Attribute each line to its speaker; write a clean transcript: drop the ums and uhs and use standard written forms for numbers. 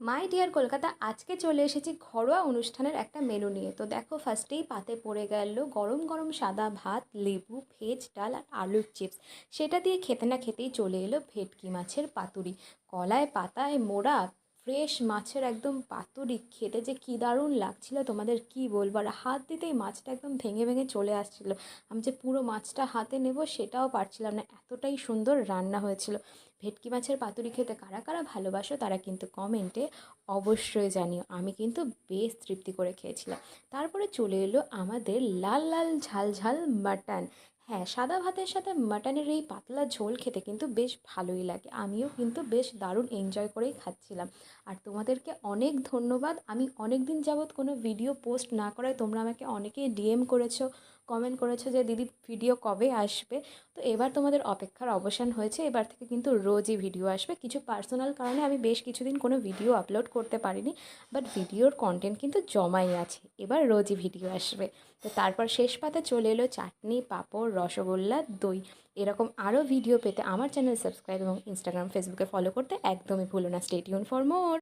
Speaker 1: My dear Kolkata আজকে চলে এসেছি ঘরোয়া অনুষ্ঠানের একটা মেনু নিয়ে। তো দেখো, ফার্স্টেই পাতে পড়ে গেল গরম গরম সাদা ভাত, লেবু, ভেজ ডাল আর আলুর চিপস। সেটা দিয়ে খেতে না খেতেই চলে এলো ভেটকি মাছের পাতুরি। কলায় পাতায় মোড়া ফ্রেশ মাছের একদম পাতুরি খেতে যে কী দারুণ লাগছিল তোমাদের কি বলবো। আর হাত দিতেই মাছটা একদম ভেঙে ভেঙে চলে আসছিল। আমি যে পুরো মাছটা হাতে নেব সেটাও পারছিলাম না, এতটাই সুন্দর রান্না হয়েছিল। ভেটকি মাছের পাতুরি খেতে কারা কারা ভালোবাসো তারা কিন্তু কমেন্টে অবশ্যই জানিও। আমি কিন্তু বেশ তৃপ্তি করে খেয়েছিলাম। তারপরে চলে এলো আমাদের লাল লাল ঝাল ঝাল মাটন। হ্যাঁ, সাদা ভাতের সাথে মাটনের এই পাতলা ঝোল খেতে কিন্তু বেশ ভালোই লাগে। আমিও কিন্তু বেশ দারুণ এনজয় করেই খাচ্ছিলাম। আর তোমাদেরকে অনেক ধন্যবাদ। আমি অনেক দিন যাবৎ কোনো ভিডিও পোস্ট না করায় তোমরা আমাকে অনেকেই ডিএম করেছো, কমেন্ট করেছো যে দিদি ভিডিও কবে আসবে। তো এবার তোমাদের অপেক্ষার অবসান হয়েছে। এবার থেকে কিন্তু রোজই ভিডিও আসবে। কিছু পার্সোনাল কারণে আমি বেশ কিছুদিন কোনো ভিডিও আপলোড করতে পারিনি, বাট ভিডিওর কন্টেন্ট কিন্তু জমাই আছে। এবার রোজই ভিডিও আসবে। তো তারপর শেষ পাতে চলে এলো চাটনি, পাঁপড়, রসগোল্লা, দই। এরকম আরও ভিডিও পেতে আমার চ্যানেল সাবস্ক্রাইব এবং ইনস্টাগ্রাম ফেসবুকে ফলো করতে একদমই ভুলো না। Stay tune for more.